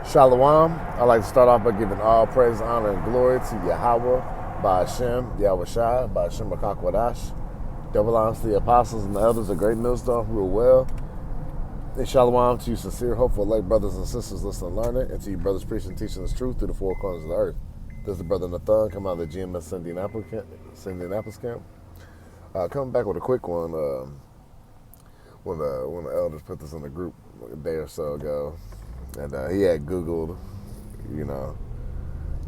Shalom. I'd like to start off by giving all praise, honor, and glory to Yahweh, by Hashem, Yahweh Shai, by Hashem Wadash. Double honors to the apostles and the elders of Great Millstone who rule well. And shalom to you sincere, hopeful, elect brothers and sisters listening and learning, and to you brothers preaching and teaching this truth through the four corners of the earth. This is the brother Nathan coming out of the GMS Indianapolis camp. Coming back with a quick one. When the elders put this in the group a day or so ago, and he had Googled,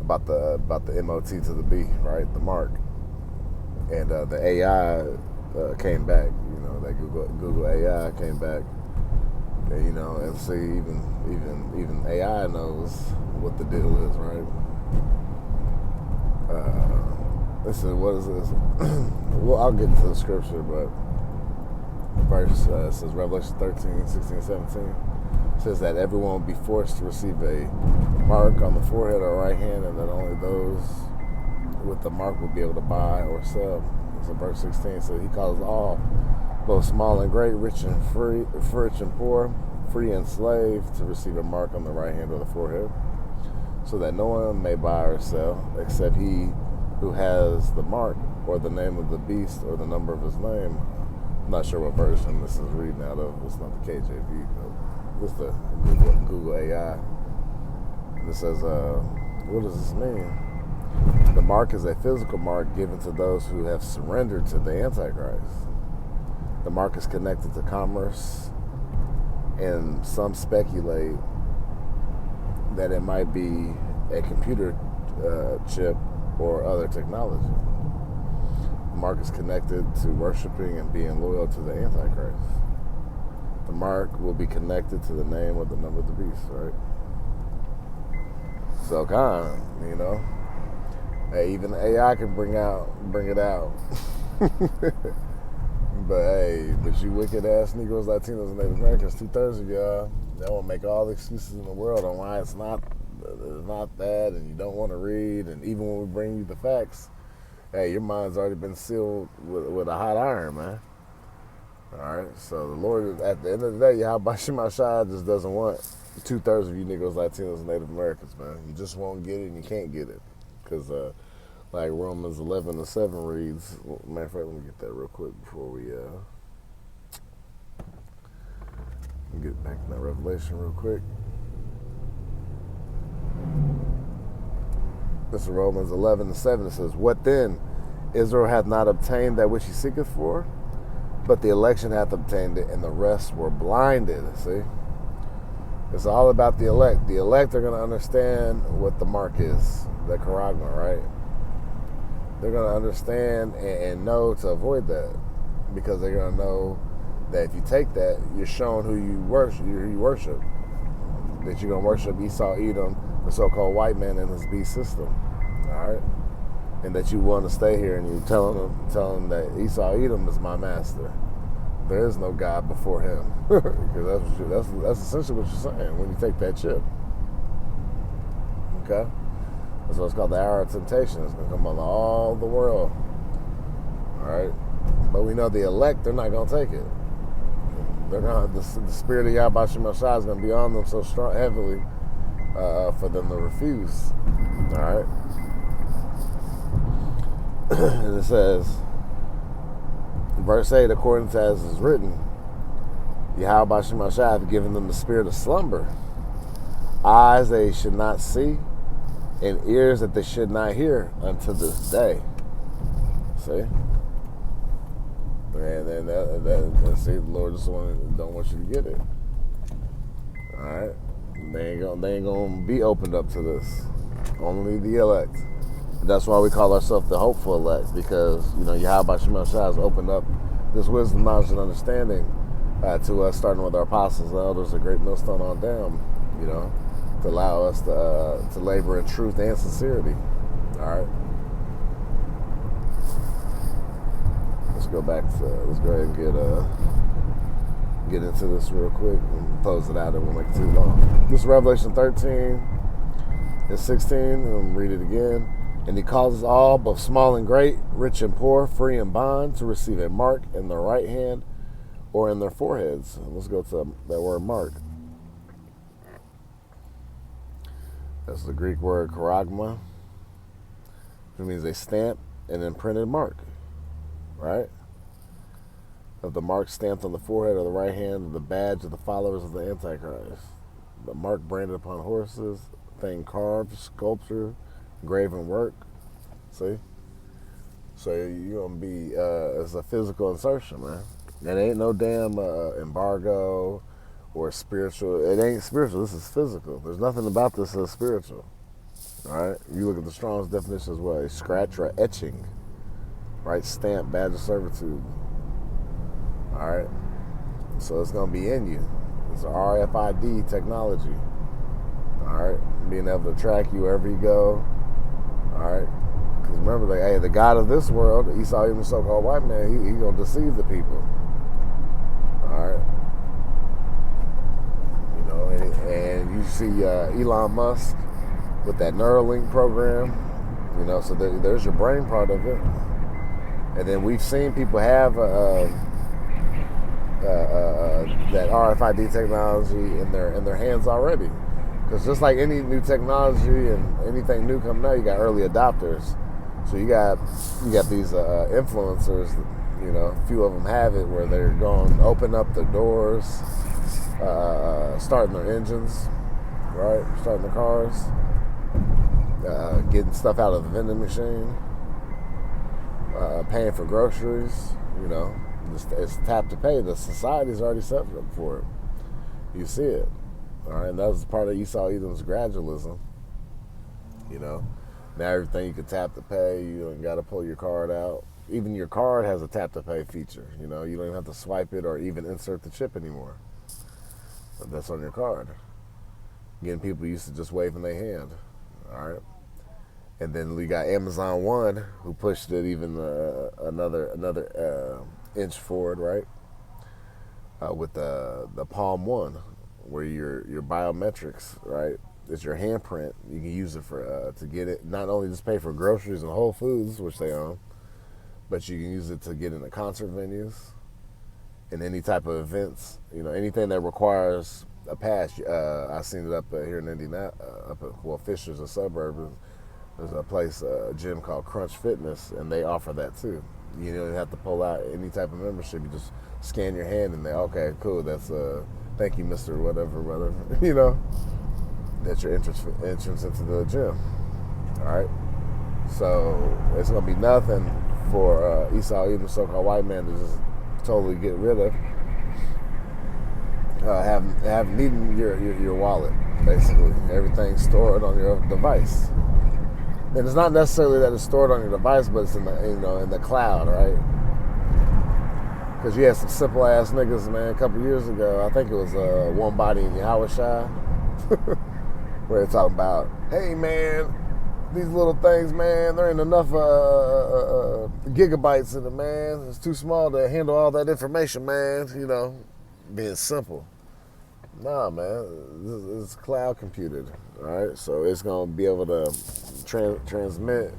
about the MOT to the B, right, the mark, and the AI came back. That Google AI came back, and see even AI knows what the deal is, right? Listen, what is this? Well, I'll get into the scripture, but verse says Revelation 13, 16, 17 says that everyone will be forced to receive a mark on the forehead or right hand, and that only those with the mark will be able to buy or sell. So verse 16 says he calls all, both small and great, rich and poor, free and slave, to receive a mark on the right hand or the forehead, so that no one may buy or sell except he who has the mark or the name of the beast or the number of his name. I'm not sure what version this is reading out of. It's not the KJV. It's the Google A.I. And it says, what does this mean? The mark is a physical mark given to those who have surrendered to the Antichrist. The mark is connected to commerce, and some speculate that it might be a computer chip or other technology. The mark is connected to worshiping and being loyal to the Antichrist. The mark will be connected to the name or the number of the beast, right? So hey, even AI can bring it out. But you wicked ass Negros, Latinos, and Native Americans, 2/3 of y'all, they want to make all the excuses in the world on why it's not that, and you don't want to read, and even when we bring you the facts, hey, your mind's already been sealed with a hot iron, man. All right, so the Lord, at the end of the day, Yahweh Shai just doesn't want 2/3 of you Negros, Latinos, and Native Americans, man. You just won't get it, and you can't get it, because like Romans 11:7 reads. Matter of fact, let me get that real quick before we get back to that Revelation real quick. This is Romans 11:7. It says, "What then? Israel hath not obtained that which he seeketh for, but the election hath obtained it, and the rest were blinded." See? It's all about the elect. The elect are going to understand what the mark is, the charagma, right? They're going to understand and know to avoid that, because they're going to know that if you take that, you're showing who you worship. That you're going to worship Esau, Edom, the so-called white man in his beast system. All right? And that you want to stay here, and you're telling them that Esau, Edom is my master. There is no God before him. Because that's essentially what you're saying when you take that chip. Okay? That's what's called the hour of temptation. It's going to come on all the world. All right? But we know the elect, they're not going to take it. They're going to, the spirit of Yahweh Shai is going to be on them so strong, heavily, for them to refuse. All right? And it says, verse 8, according to as is written, Yahweh Shai hath given them the spirit of slumber, eyes they should not see, and ears that they should not hear unto this day. See? And see, the Lord just don't want you to get it. All right? They ain't gonna be opened up to this. Only the elect. That's why we call ourselves the hopeful elect, because Yahweh Shai has opened up this wisdom, knowledge, and understanding to us, starting with our apostles and elders, a great millstone on down. To allow us to labor in truth and sincerity. All right. Let's go ahead and get into this real quick and close it out. It won't make it too long. This is Revelation 13 and 16. And read it again. And he causes all, both small and great, rich and poor, free and bond, to receive a mark in their right hand or in their foreheads. Let's go to that word mark. It's the Greek word charagma, which means a stamp and imprinted mark, right? Of the mark stamped on the forehead or the right hand of the badge of the followers of the Antichrist. The mark branded upon horses, thing carved, sculpture, graven work. See? So you're going to be, it's a physical insertion, man. It ain't no damn embargo or spiritual. It ain't spiritual. This is physical. There's nothing about this that's spiritual. All right? You look at the Strong's definition as well. A scratch or etching, right? Stamp, badge of servitude. All right? So it's going to be in you. It's RFID technology. All right? Being able to track you wherever you go. All right? Because remember, like, hey, the God of this world, Esau, even the so-called white man, he going to deceive the people. All right? You know, and you see Elon Musk with that Neuralink program. You know, so there's your brain part of it. And then we've seen people have that RFID technology in their hands already. Because just like any new technology and anything new coming out, you got early adopters. So you got these influencers. You know, a few of them have it where they're going to open up the doors, starting their engines, right? Starting the cars, getting stuff out of the vending machine, paying for groceries. You know, it's tap to pay. The society's already set up for it. You see it. All right, and that was part of Esau Edom's gradualism. You know, now everything you can tap to pay. You don't got to pull your card out. Even your card has a tap to pay feature. You know, you don't even have to swipe it or even insert the chip anymore. But that's on your card. Getting people used to just waving their hand. All right, and then we got Amazon One, who pushed it even another inch forward, right? With the Palm One, where your biometrics, right, is your handprint. You can use it for to get it, not only just pay for groceries and Whole Foods, which they own, but you can use it to get into concert venues and any type of events. You know, anything that requires a pass. I seen it up here in Indiana, up at Fisher's, a suburb. There's a place, a gym called Crunch Fitness, and they offer that too. You don't have to pull out any type of membership. You just scan your hand and they, okay, cool, that's thank you, Mr. Whatever, you know. That's your entrance into the gym. All right? So it's going to be nothing for Esau, even so-called white man, to just totally get rid of. Needing your wallet, basically. Everything's stored on your device. And it's not necessarily that it's stored on your device, but it's in the cloud, right? Because you had some simple ass niggas, man, a couple years ago. I think it was One Body in Yahushua, where they're talking about, hey man, these little things, man, there ain't enough gigabytes in it, man. It's too small to handle all that information, man. You know, being simple. Nah, man, it's cloud computed, all right? So it's going to be able to transmit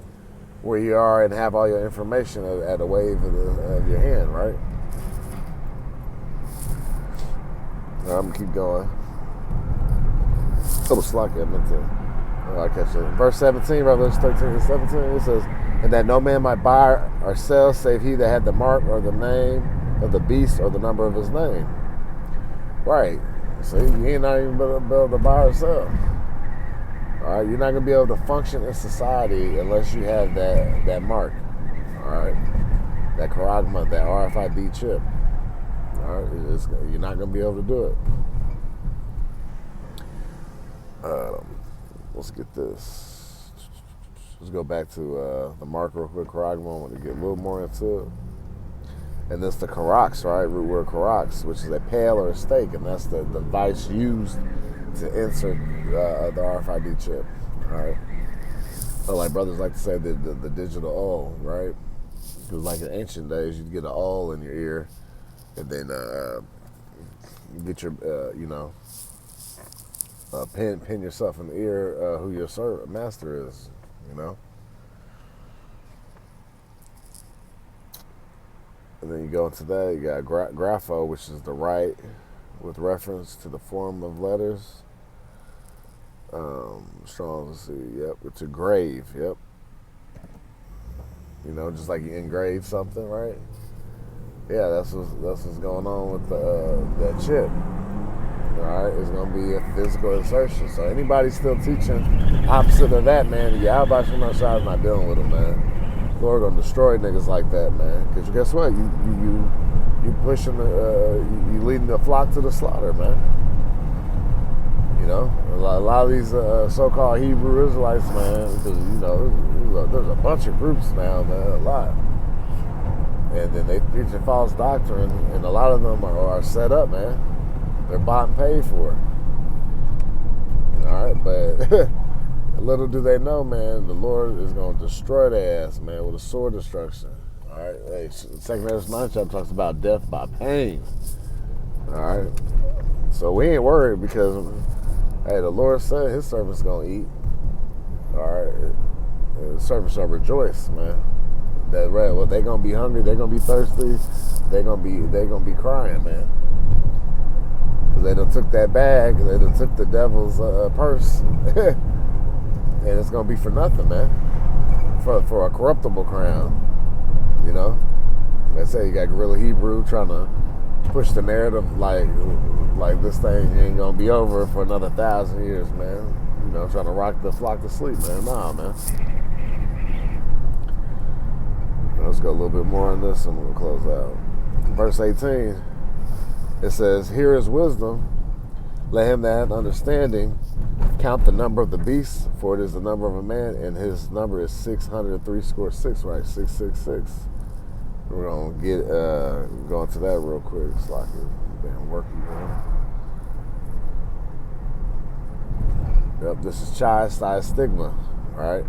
where you are and have all your information at a wave of your hand, right? I'm going to keep going. Oh, slacky, I meant to. Oh, I catch it. Verse 17, Revelation 13 and 17, it says, and that no man might buy or sell save he that had the mark or the name of the beast or the number of his name. Right. See, you ain't not even going to be able to buy or sell. All right, you're not going to be able to function in society unless you have that mark. All right, that charagma, that RFID chip. All right, you're not going to be able to do it. Let's get this. Let's go back to the mark real quick, charagma. I want to get a little more into it. And that's the karax, right? Root word karax, which is a pail or a stake, and that's the device used to insert the RFID chip. All right. So like brothers like to say the digital awl, right? Because like in ancient days, you'd get an awl in your ear, and then you get your pin yourself in the ear who your master is, you know. And then you go into that, you got grapho, which is the right with reference to the form of letters. Strong, let's see, yep, to grave, yep. You know, just like you engrave something, right? Yeah, that's what's going on with that chip. All right, it's gonna be a physical insertion. So anybody still teaching opposite of that, man, yeah, how about you? My shot is not dealing with them, man. Lord gonna destroy niggas like that, man. Cause guess what? You pushing you leading the flock to the slaughter, man. You know, a lot of these so-called Hebrew Israelites, man. Because you know, there's a bunch of groups now, man, a lot. And then they preaching false doctrine, and a lot of them are set up, man. They're bought and paid for. All right, but little do they know, man, the Lord is going to destroy their ass, man, with a sword destruction. All right, hey, 2nd Ezra 9 chapter talks about death by pain. All right, so we ain't worried because, hey, the Lord said His servants going to eat. All right, the servants shall rejoice, man. That right, well, they gonna be hungry, they gonna be thirsty, they gonna be crying, man. Cause they done took that bag, they done took the devil's purse, and it's gonna be for nothing, man. For a corruptible crown, you know. They say you got Guerrilla Hebrew trying to push the narrative like this thing ain't gonna be over for another 1,000 years, man. You know, trying to rock the flock to sleep, man. Nah, man. Let's go a little bit more on this and we'll close out. Verse 18, it says, here is wisdom. Let him that hath understanding count the number of the beasts, for it is the number of a man, and his number is 666, right? 666. We're going to get go into that real quick. It's like a damn working, man. Yep, this is chi, psi, stigma, right?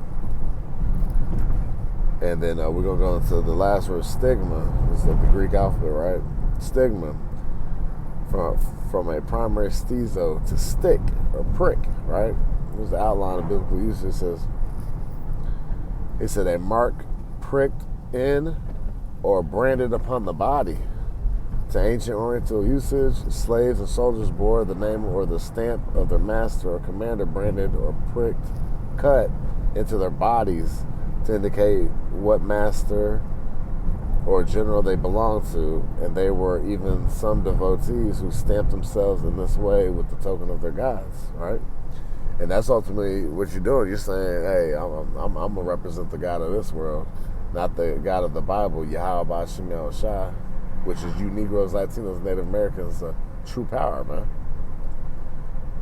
And then we're going to go into the last word, stigma. It's like the Greek alphabet, right? Stigma. From a primary stizo, to stick or prick, right? Here's the outline of biblical usage. It said a mark pricked in or branded upon the body. To ancient Oriental usage, slaves and soldiers bore the name or the stamp of their master or commander branded or pricked, cut into their bodies to indicate what master or general they belonged to, and there were even some devotees who stamped themselves in this way with the token of their gods, right? And that's ultimately what you're doing. You're saying, hey, I'm going to represent the God of this world, not the God of the Bible, Yahweh Shemel Shai, which is you Negros, Latinos, Native Americans, true power, man.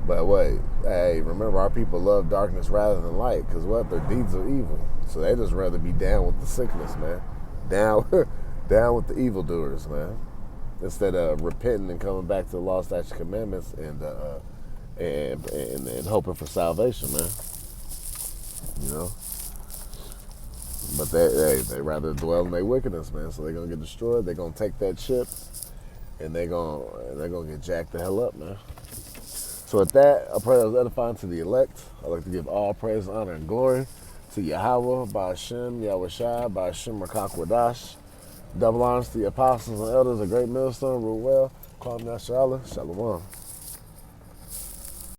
But wait, hey, remember our people love darkness rather than light, because what? Their deeds are evil. So they just rather be down with the sickness, man. Down with the evildoers, man. Instead of repenting and coming back to the law, statutes, commandments, and hoping for salvation, man. You know. But they rather dwell in their wickedness, man. So they're gonna get destroyed. They're gonna take that chip, and they're gonna get jacked the hell up, man. So with that, I pray that was edifying to the elect. I'd like to give all praise, honor, and glory to Yahweh, Ba'ashem, Yahweh Shai, Ba'ashem, Rakak Wadash. Double honors to the apostles and elders, a great millstone, rule well. Kwam Nasrallah, Shalom.